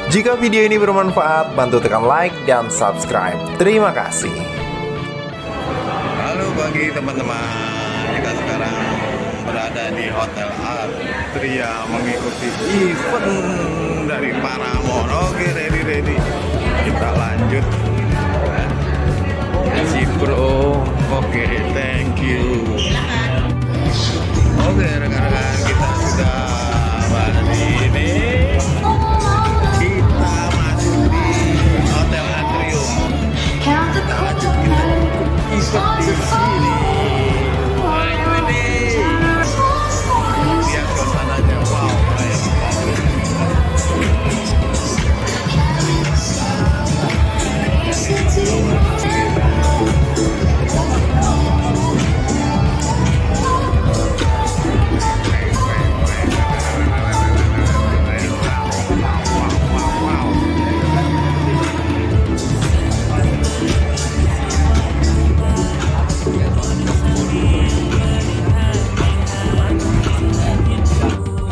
Jika video ini bermanfaat, bantu tekan like dan subscribe. Terima kasih. Halo pagi teman-teman, kita sekarang berada di Hotel Atria mengikuti event dari Paramount. Oke, ready. Kita lanjut. Si bro, oke, thank you. Oke, rekan-rekan, kita sudah berada di sini. Kita masuk di Hotel Atrium. Kita lanjut event di sini. Ayo ini. Lihat suasananya, wow, kayak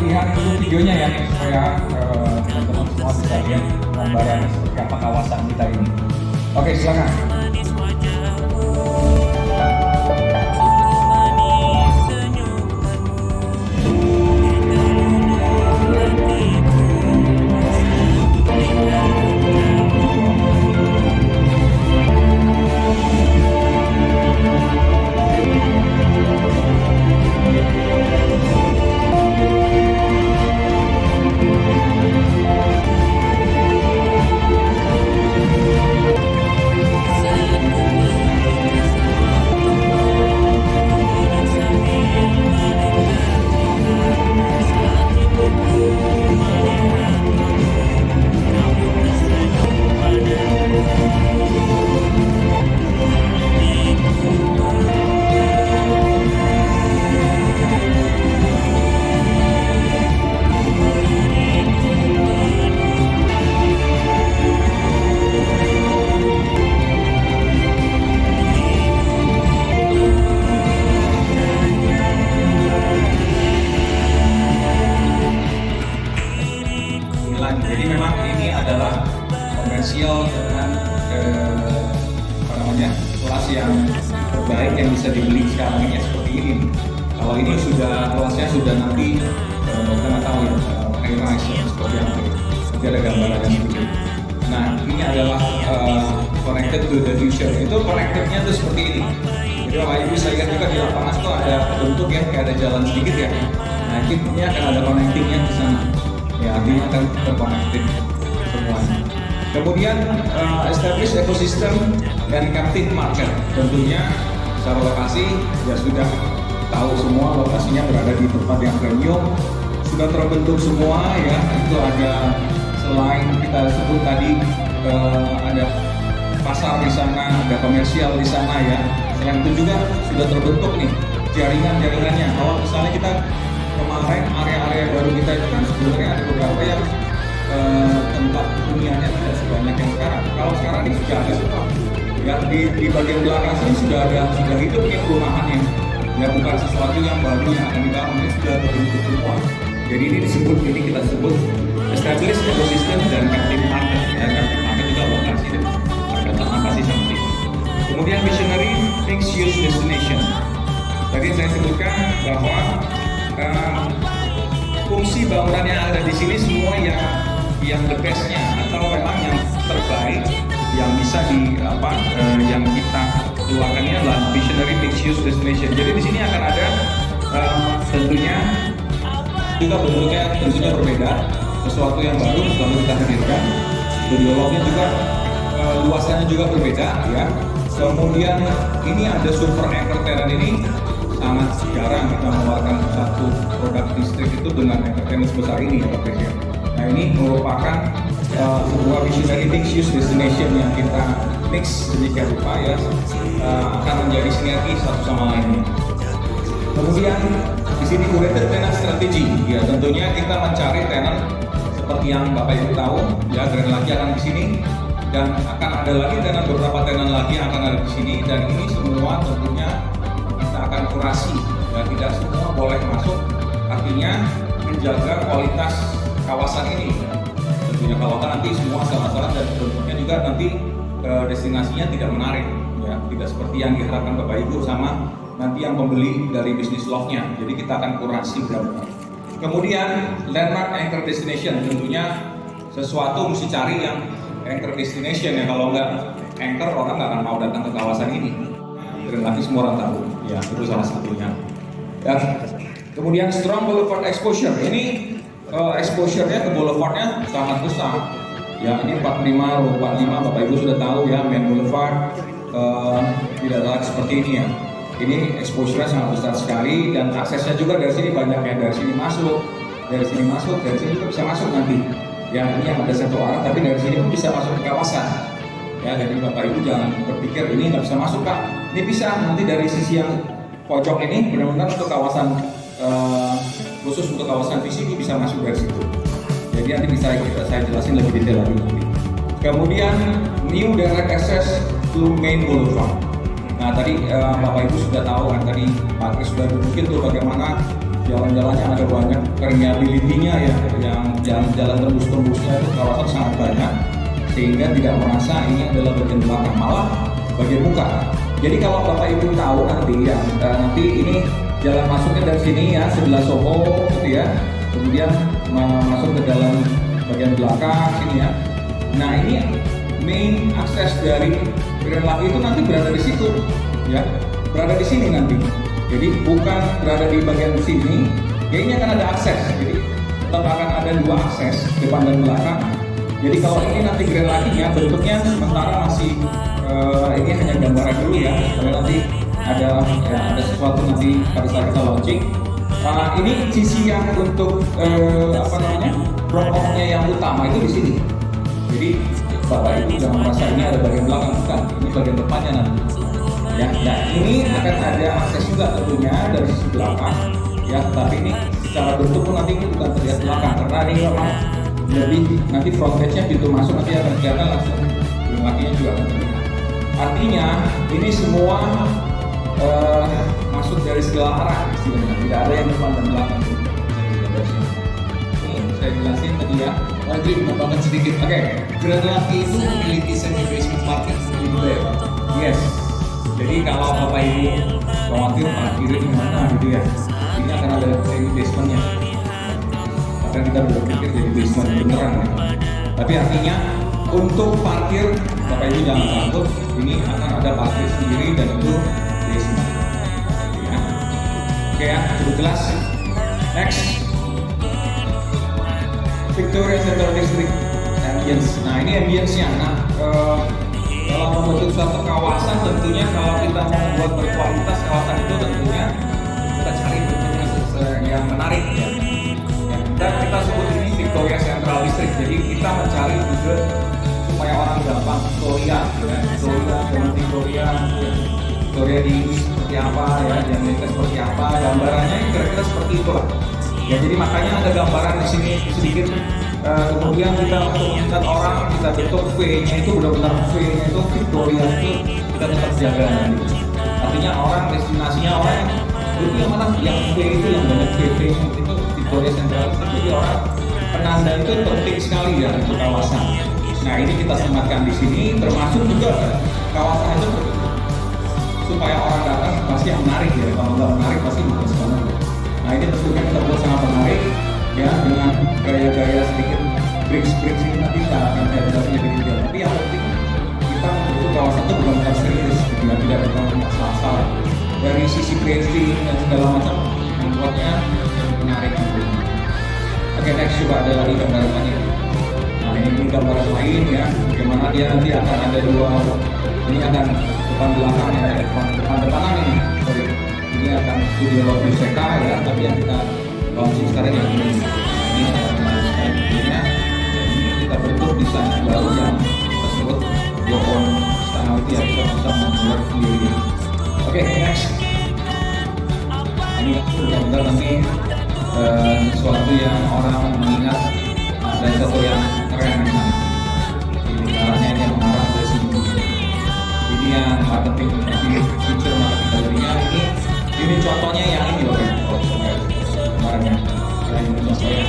lihat dulu videonya ya supaya teman-teman semua bisa lihat gambarannya seperti apa kawasan kita ini. Oke, silakan. Jadi memang ini adalah komersial dengan kelas yang terbaik yang bisa dibeli sekarang ini seperti ini. Kalau ini sudah kelasnya sudah nanti kita tahu ya high rise seperti apa. Nanti ada gambarannya seperti itu. Nah ini adalah connected to the future. Itu connectednya tuh seperti ini. Jadi kalau ibu bisa lihat juga di lapangan itu ada bentuk ya kayak ada jalan sedikit ya. Nah ini akan ada connectingnya di sana. Ya, artinya akan terkonektif semuanya. Kemudian establish ekosistem dan captive market. Tentunya secara lokasi ya sudah tahu semua lokasinya berada di tempat yang premium, sudah terbentuk semua ya. Itu ada selain kita sebut tadi ada pasar di sana, ada komersial di sana ya. Selain itu juga sudah terbentuk nih jaringan-jaringannya. Kalau misalnya kita kemarin area-area baru kita itu kan sebenarnya ada beberapa yang tempat huniannya tidak sebanyak yang sekarang. Kalau sekarang ini sudah ada semua. Ya di bagian belakang sini sudah hidup nih perumahannya. Ya bukan sesuatu yang baru yang akan dibangun, ini sudah terbentuk semua. Jadi ini kita sebut establish ecosystem dan captive market. Ya captive market juga lokasi dan harga transaksi seperti itu. Kemudian visionary mixed use destination. Tadi saya sebutkan bahwa fungsi bangunan yang ada di sini semua yang the bestnya atau memang yang terbaik yang bisa yang kita keluarkannya adalah visionary mixed use destination. Jadi di sini akan ada tentunya juga bentuknya tentunya berbeda, sesuatu yang baru selalu kita hadirkan. Dialognya juga luasannya juga berbeda ya. Kemudian ini ada super anchor tenant ini. Sangat jarang kita mengeluarkan satu produk listrik itu dengan entertainment sebesar ini ya Pak Presiden. Nah ini merupakan sebuah visionary mixed use destination yang kita mix sedemikian rupa ya akan menjadi sinergi satu sama lainnya. Kemudian di sini curated tenant strategy ya tentunya kita mencari tenant seperti yang Bapak Ibu tahu ya Grand lagi akan di sini dan akan ada lagi beberapa tenant lagi yang akan ada di sini dan ini semua tentunya akan kurasi dan tidak semua boleh masuk, artinya menjaga kualitas kawasan ini. ya. Kalau kan nanti semua salah-salah dan bentuknya juga nanti destinasinya tidak menarik, ya, tidak seperti yang diharapkan Bapak Ibu sama nanti yang pembeli dari bisnis love-nya. Jadi kita akan kurasi benar-benar. Kemudian landmark anchor destination, tentunya sesuatu mesti cari yang anchor destination ya. Kalau nggak anchor, orang nggak akan mau datang ke kawasan ini. Relasi semua orang tahu, ya itu salah satunya. Ya. Kemudian strong boulevard exposure, ini exposure-nya ke boulevardnya sangat besar. Ya ini 45, row 45, Bapak Ibu sudah tahu ya, main boulevard tidak lagi seperti ini ya. Ini exposure-nya sangat besar sekali dan aksesnya juga dari sini banyak ya, dari sini masuk, dari sini juga bisa masuk nanti. Ya ini yang ada satu arah, tapi dari sini pun bisa masuk ke kawasan. Ya jadi Bapak Ibu jangan berpikir ini nggak bisa masuk Kak. Ini bisa nanti dari sisi yang pojok ini benar-benar untuk kawasan khusus untuk kawasan VCP bisa masuk dari situ. Jadi nanti bisa saya jelasin lebih detail lagi nanti. Kemudian new direct access to main boulevard. Nah tadi Bapak Ibu sudah tahu kan, tadi Pak Kris sudah tunjukin tuh bagaimana jalan-jalannya ada banyak permeability-nya ya, yang jalan tembus-tembusnya itu kawasan sangat banyak, sehingga tidak merasa ini adalah bagian belakang, malah bagian muka. Jadi kalau Bapak Ibu tahu nanti ya, nanti ini jalan masuknya dari sini ya, sebelah Soho gitu ya, kemudian masuk ke dalam bagian belakang sini ya. Nah ini main akses dari Grand Lake itu nanti berada di situ ya, berada di sini nanti. Jadi bukan berada di bagian sini, kayaknya akan ada akses. Jadi tetap akan ada dua akses, depan dan belakang. Jadi kalau ini nanti Grand Lake-nya bentuknya sementara masih ini hanya gambaran dulu ya, karena nanti ada sesuatu nanti pada saat kita launching. Ini sisi yang untuk drop off-nya yang utama itu di sini. Jadi Bapak Ibu jangan merasa ini ada bagian belakang, bukan, ini bagian depannya nanti. Ya, nah ini akan ada akses juga tentunya dari sisi belakang. Ya, tapi ini secara bentuk pun nanti ini bukan terlihat belakang, karena ini memang lebih nanti frontage-nya pintu masuk nanti akan kelihatan langsung, belum lakinya juga akan terlihat. Artinya ini semua masuk dari segala arah istilahnya, tidak ada yang depan dan belakang. Ini saya jelasin tadi ya. Lagi menambahkan sedikit. Oke. Grand Lake itu memiliki semi basement parking juga ya Pak? Yes. Jadi kalau Bapak Ibu khawatir parkirnya di mana gitu ya, ini akan ada semi basementnya. Maka kita berpikir jadi basement beneran ya. Tapi artinya untuk parkir Bapak Ibu jangan takut, ini akan ada parkir sendiri dan itu basement. Ya. Oke ya, cukup jelas. Next. Victoria Central District ambience. Nah ini ambience-nya. Nah, dalam membentuk suatu kawasan tentunya kalau kita mau membuat berkualitas kawasan itu tentunya kita cari bentuknya yang menarik ya. Dan kita sebut ini Victoria Central District. Jadi kita mencari juga supaya orang gampang Victoria, ya. Victoria di seperti apa ya, yang mereka seperti apa, gambarannya kira-kira seperti itulah. Ya jadi makanya ada gambaran di sini sedikit. Kemudian kita untuk mengingat orang, kita bentuk V-nya itu benar-benar V-nya itu Victoria itu kita tetap jaga nanti. Artinya orang destinasinya orang itu yang mana yang V itu yang banyak V-nya itu Victoria Central. Jadi orang penanda itu penting sekali ya untuk kawasan. Nah ini kita sematkan di sini, termasuk juga kawasan itu supaya orang datang pasti yang menarik ya. Kalau nggak menarik pasti males banget. Nah ini tentunya kita buat sangat menarik ya, dengan gaya-gaya sedikit bricks ini nanti kita akan jelasin lebih detail. Tapi yang penting kita membentuk kawasan itu bukan serius, tidak ada masalah dari sisi creative dan segala macam membuatnya menarik. Oke, next coba ada lagi gambaran lain. Nah ini gambaran lain ya, bagaimana dia nanti akan ada dua, ini akan depan belakang ya, depan depanan ini. Sorry. Ini akan studio lobby CK ya, tapi yang kita launching sekarang yang ini kita bentuk desain baru yang kita sebut your own style ya, kita bisa membuat sendiri. Oke, next. Ini benar-benar nanti sesuatu yang orang mengingat dan sesuatu yang keren. Ini caranya ini mengarah ke sini. Ini yang marketing feature marketing galerinya ini contohnya yang ini loh kemarin ya. Ini contohnya.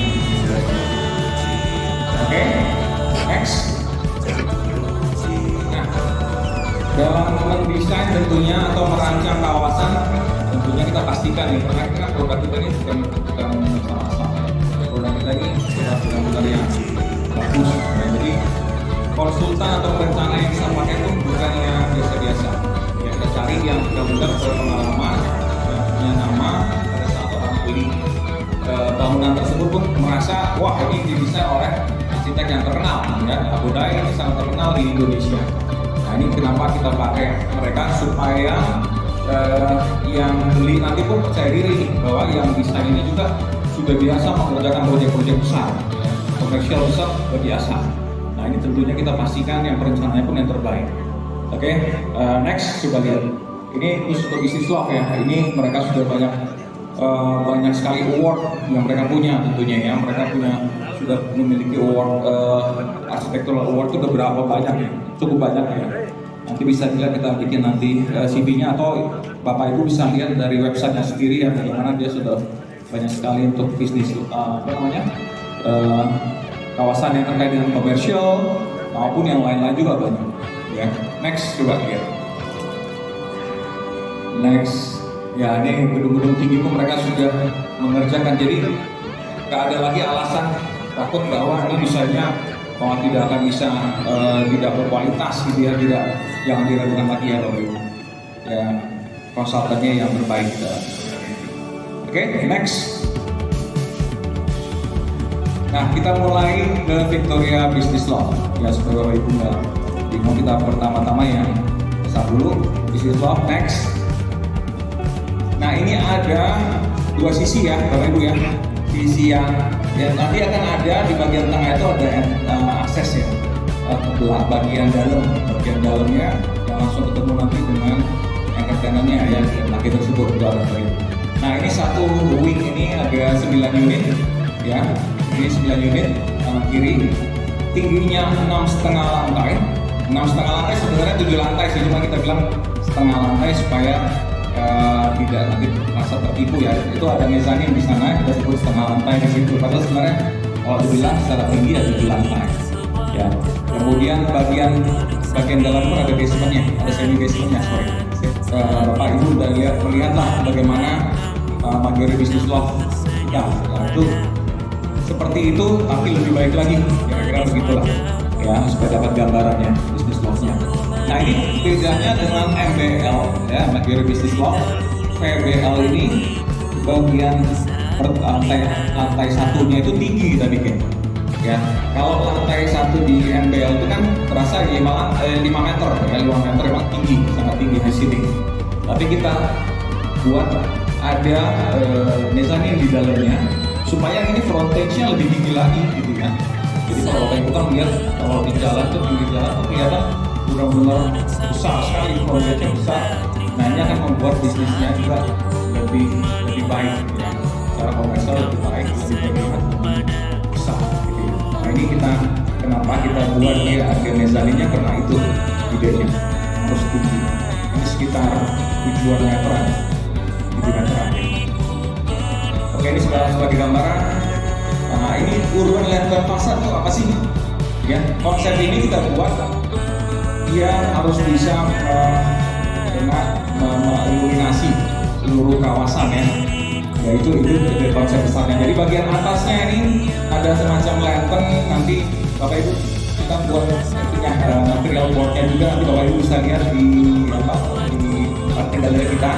Oke. Next. Nah, dalam mendesain tentunya atau merancang kawasan, tentunya kita pastikan nih, karena kita produk kita ini bukan asal-asal. Produk kita ini sudah benar-benar yang bagus. Ya, jadi konsultan atau perencana yang kita pakai pun bukan yang biasa-biasa. Ya, kita cari yang benar-benar berpengalaman, yang punya nama pada saat orang beli bangunan tersebut pun merasa, wah ini didesain oleh arsitek yang terkenal, ya. Abu Dhabi ini sangat terkenal di Indonesia. Nah ini kenapa kita pakai mereka supaya yang beli nanti pun percaya diri bahwa yang desain ini juga sudah biasa mengerjakan proyek-proyek besar, komersial besar sudah biasa. Nah ini tentunya kita pastikan yang perencanaannya pun yang terbaik. Oke, next coba lihat. Ini khusus untuk bisnis love ya. Ini mereka sudah banyak sekali award yang mereka punya tentunya ya. Mereka sudah memiliki award architectural award itu berapa banyak ya? Cukup banyak ya. Nanti bisa dilihat, kita bikin nanti CV-nya atau Bapak Ibu bisa lihat dari websitenya sendiri ya, bagaimana dia sudah banyak sekali untuk bisnis kawasan yang terkait dengan komersial maupun yang lain-lain juga banyak ya. Next coba lihat. Next ya, ini gedung-gedung tinggi pun mereka sudah mengerjakan, jadi nggak ada lagi alasan takut bahwa ini misalnya tidak akan bisa tidak berkualitas gitu ya, jangan diragukan lagi ya Bapak Ibu ya, konsultannya yang terbaik. Oke, next. Nah kita mulai ke Victoria Business Law ya, seperti Bapak Ibu nggak bingung, kita pertama-tama yang besar dulu Business Law. Next. Nah ini ada dua sisi ya Bapak Ibu ya. Sisi yang nanti akan ada di bagian tengah itu ada akses ya, bagian dalamnya yang langsung ketemu nanti dengan anchor tenantnya ya, lagi tersebut. Nah ini satu wing ini ada 9 unit ya, ini 9 unit kanan kiri, tingginya 6,5 lantai. 6,5 lantai sebenarnya 7 lantai sih, cuma kita bilang setengah lantai supaya tidak nanti merasa tertipu ya. Itu ada mezanin di sana, kita sebut setengah lantai di situ. Padahal sebenarnya kalau dibilang secara tinggi ya 7 lantai. Ya. Kemudian bagian dalam pun ada basementnya, ada semi basementnya. Bapak Ibu udah melihatlah bagaimana Maggiore Business Law kita. Nah, itu seperti itu, tapi lebih baik lagi. Kira-kira begitulah. Ya, supaya dapat gambarannya Business Law-nya. Nah ini bedanya dengan MBL ya, Maggiore Business Law. PBL ini bagian lantai satunya itu tinggi kita bikin ya. Kalau lantai satu di MBL itu kan terasa 5 meter ya, 5 meter memang tinggi, sangat tinggi di sini. Tapi kita buat ada mezanin di dalamnya supaya ini frontage-nya lebih tinggi lagi gitu kan. Jadi kalau Bapak kan melihat kalau di jalan tuh pinggir jalan tuh kelihatan benar-benar besar sekali, proyeknya besar. Nah ini akan membuat bisnisnya juga lebih baik ya, secara komersial lebih baik, lebih terlihat lebih besar gitu. Nah ini kenapa kita buat dia ada mezaninnya, karena itu idenya harus tinggi. Ini sekitar 7 meteran, 7 meteran. Oke, ini sebagai gambaran. Nah ini urban lantern facade itu apa sih? Ya, konsep ini kita buat dia harus bisa mengiluminasi seluruh kawasan ya. Yaitu dari konsep besarnya. Jadi bagian atasnya ini ada semacam lantern, nanti Bapak Ibu kita buat punya material boardnya juga, nanti Bapak Ibu bisa lihat di galeri kita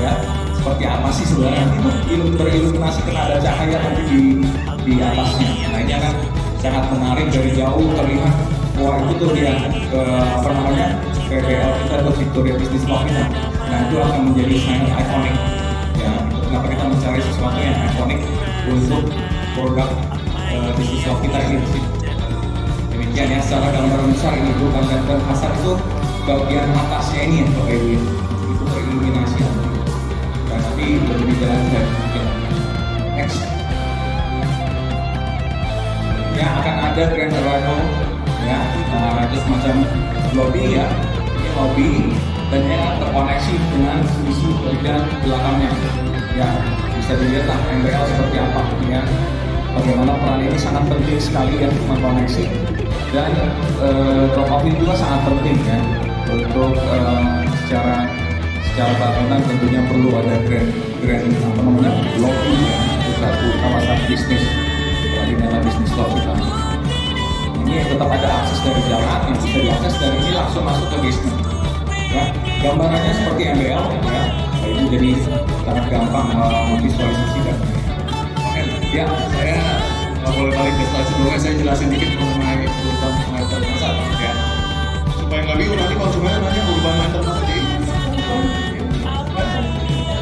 ya. Seperti apa sih sebenarnya, nanti itu beriluminasi karena ada cahaya nanti di atasnya. Nah ini akan sangat menarik, dari jauh terlihat wah itu tuh dia PBL kita atau Victoria Business Law kita. Nah itu akan menjadi sangat ikonik ya. Kenapa kita mencari sesuatu yang ikonik untuk produk Business Law kita ini sih. Demikian ya, secara gambaran besar ini bukan lantern pasar itu bagian atasnya ini ya Bapak Ibu, itu beriluminasi dan nanti lebih jalan dan next ya akan ada grand arrival ya, itu semacam lobby ya, ini lobby dan ini akan terkoneksi dengan sisi bagian belakangnya ya. Bisa dilihat lah MBL seperti apa ya, bagaimana peran ini sangat penting sekali ya, mengkoneksi Dan drop off ini juga sangat penting ya untuk secara bangunan tentunya perlu ada grand apa namanya lobby ya, itu satu kawasan bisnis di dalam bisnis lobby kita. Ini tetap ada akses dari jalan yang bisa diakses dari ini langsung masuk ke basement. Ya, gambarannya seperti MBL ya, ini jadi sangat gampang memvisualisasikan. Oke, ya saya nggak boleh balik ke slide sebelumnya, saya jelasin dikit mengenai urban meter masa ya. Supaya nggak bingung nanti konsumennya nanya urban meter masa di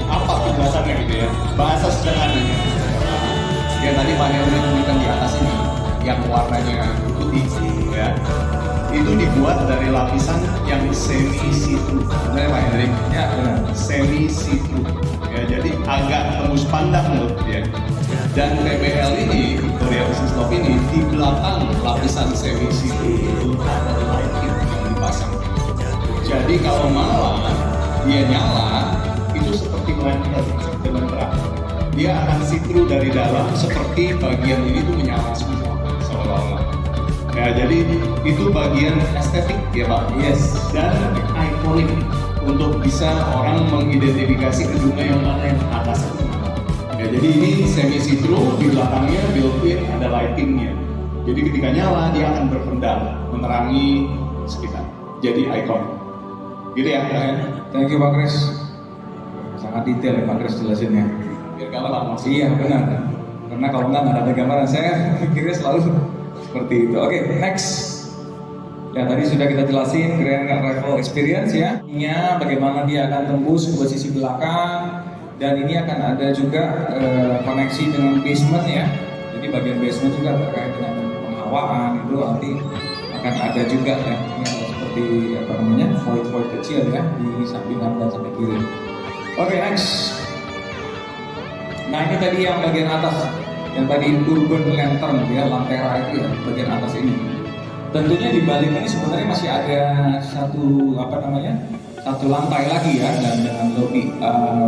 apa penjelasannya gitu ya, bahasa sederhananya. Ya tadi Pak Henry tunjukkan di atas ini yang warnanya putih ya, itu dibuat dari lapisan yang semi see-through. Benar Pak Henry? Ya benar. Semi see-through ya, jadi agak tembus pandang loh ya. Dan PBL ini, Victoria Business Lobby ini, di belakang lapisan semi see-through itu ada lighting yang dipasang. Jadi kalau malam dia nyala, itu seperti lantern dengan terang. Dia akan see-through dari dalam, seperti bagian ini tuh menyala semua seolah-olah. Ya, jadi itu bagian estetik ya Pak. Yes. Dan ikonik untuk bisa orang mengidentifikasi gedungnya yang mana yang atas itu. Ya, jadi ini semi see-through, di belakangnya built-in ada lightingnya. Jadi ketika nyala dia akan berpendar, menerangi sekitar. Jadi ikon. Gitu ya, Pak. Thank you Pak Kris. Sangat detail ya Pak Kris jelasinnya. Biar gampang maksudnya. Iya benar. Karena kalau nggak ada gambaran saya pikirnya selalu seperti itu. Oke, next. Ya tadi sudah kita jelasin Grand Arrival Experience ya. Ini bagaimana dia akan tembus ke sisi belakang, dan ini akan ada juga koneksi dengan basement ya. Jadi bagian basement juga terkait dengan penghawaan itu nanti akan ada juga ya. Ini ada seperti apa namanya void kecil ya di samping kanan dan samping kiri. Oke, next. Nah ini tadi yang bagian atas, yang tadi urban lantern ya, lantera itu ya, bagian atas ini. Tentunya di balik ini sebenarnya masih ada satu lantai lagi ya, dan dengan lobby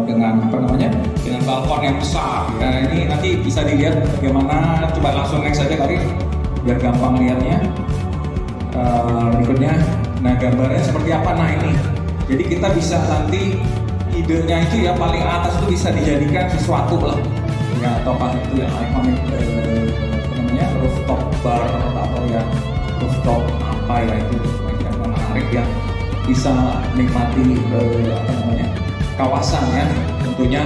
dengan dengan balkon yang besar. Nah ini nanti bisa dilihat bagaimana, coba langsung next saja kali biar gampang lihatnya. Berikutnya, nah gambarnya seperti apa? Nah ini, jadi kita bisa nanti idenya itu ya paling atas itu bisa dijadikan sesuatu lah ya, atau apa itu yang ikonik rooftop bar atau yang rooftop apa ya, itu yang menarik ya, bisa menikmati kawasan ya. Tentunya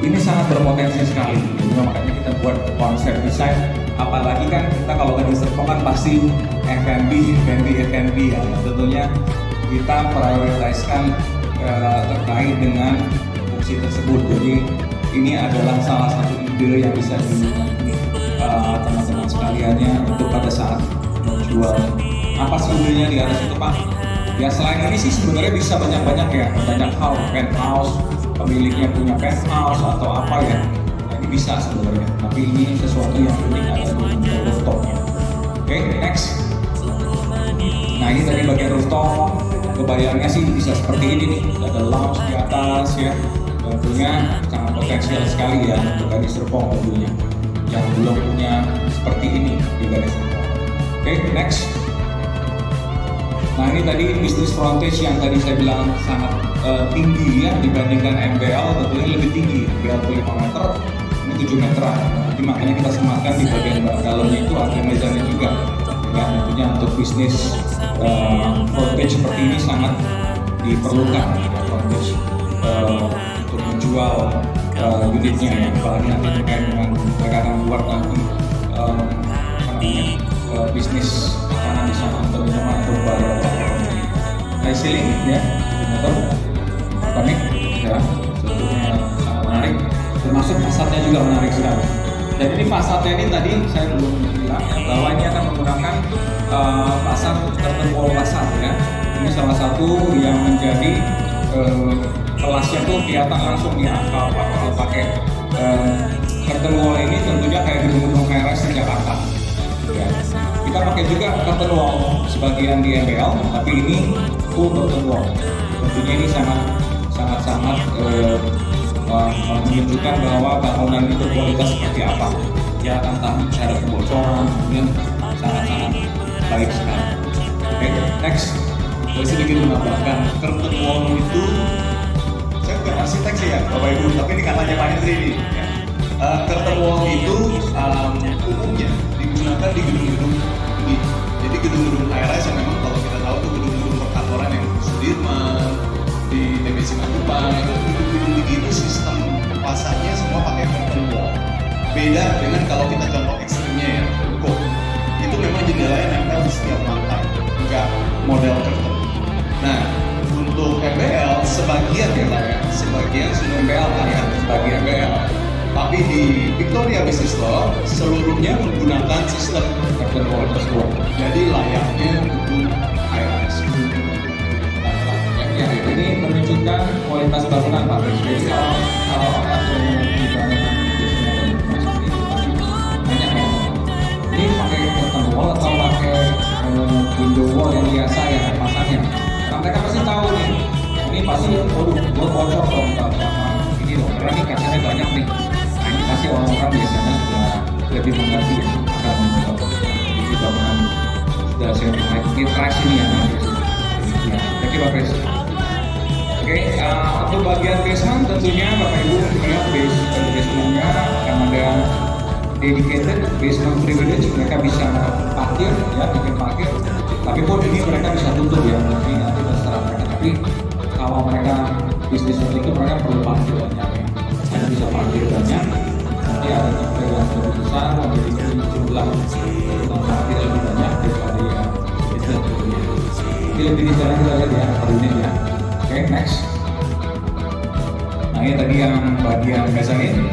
ini sangat berpotensi sekali, jadi makanya kita buat konsep desain. Apalagi kan kita kalau ke Serpong kan pasti F&B ya, tentunya kita prioritaskan terkait dengan fungsi tersebut. Jadi ini adalah salah satu ide yang bisa dinikmati teman-teman sekaliannya untuk pada saat menjual. Apa sih idenya di atas itu Pak? Ya selain ini sih sebenarnya bisa banyak ya, banyak hal, penthouse, pemiliknya punya penthouse atau apa ya. Nah, ini bisa sebenarnya, tapi ini sesuatu yang unik ada di rooftopnya. Oke, next. Nah ini tadi bagian rooftop. Kebayangnya sih bisa seperti ini nih, ada lounge di atas ya, tentunya sangat potensial sekali ya untuk Gadis Serpong tentunya yang belum punya seperti ini di Gadis Serpong. Oke, next. Nah ini tadi bisnis frontage yang tadi saya bilang sangat tinggi ya dibandingkan MBL, tentunya lebih tinggi. MBL 5 meter, ini 7 meteran. Jadi makanya kita sematkan di bagian dalamnya itu ada mezanya juga. Ya, tentunya untuk bisnis frontage seperti ini sangat diperlukan ya, frontage untuk menjual unitnya ya, apalagi nanti terkait dengan mereka akan buat nanti bisnis makanan di sana atau minuman atau bar high ceiling ya, motor unik ya, tentunya sangat menarik, termasuk fasadnya juga menarik sekali. Dan ini fasadnya ini tadi saya belum bilang ya, bahwa ini akan menggunakan fasad curtain wall fasad ya. Ini salah satu yang menjadi kelasnya tuh kelihatan langsung ya kalau pakai curtain wall ini, tentunya kayak gedung-gedung merah di Jakarta. Ya. Kita pakai juga curtain wall sebagian di MBL, tapi ini full curtain wall. Tentunya ini sangat menunjukkan bahwa bangunan itu berkualitas seperti apa ya, tanpa ada kebocoran, kemudian sangat baik sekali. Oke, next. Saya sedikit menambahkan, curtain wall itu, saya bukan arsitek sih ya Bapak Ibu, tapi ini katanya Pak Hendri nih ya. Curtain wall itu umumnya digunakan di gedung-gedung tinggi. Jadi gedung-gedung high-rise yang memang kalau kita tahu tuh gedung-gedung perkantoran yang di Sudirman, di TBC Matupang, itu gedung-gedung tinggi itu sistem pasarnya semua pakai curtain wall. Beda dengan kalau kita contoh ekstrimnya ya, ruko. Itu memang jendelanya nempel di setiap lantai, enggak model curtain. Nah, untuk MBL sebagian ya Pak ya, sebagian sudah MBL kan ya, sebagian MBL. Tapi di Victoria Business Law seluruhnya menggunakan sistem Curtain wall tersebut. jadi layaknya gedung high-rise. Ya, ini menunjukkan kualitas bangunan Pak. Jadi kalau ada di bangunan seperti itu pasti banyak ya. Ini pakai curtain wall atau pakai window wall yang biasa ya pasangnya. Karena mereka pasti tahu nih. Ini pasti, waduh, gua bocor dong sama ini dong. Karena ini kacanya banyak nih. Nah ini pasti orang-orang biasanya sudah lebih mengerti ya akan ini bangunan sudah certified mid-rise ini ya. Ya, thank you Pak Chris. Oke, untuk bagian basement tentunya Bapak Ibu lihat basementnya akan ada dedicated basement privilege, mereka bisa parkir ya, bikin parkir. Tapi pun ini mereka bisa tutup ya, jadi nanti terserah mereka. Tapi kalau mereka bisnis seperti itu mereka perlu parkir banyak ya. Mereka bisa parkir banyak. Nanti ada tempat yang lebih besar, memiliki jumlah parkir lebih banyak daripada ya itu. Ini lebih detail kita lihat ya per unit ya. Oke, next. Nah ini tadi yang bagian mezzanine.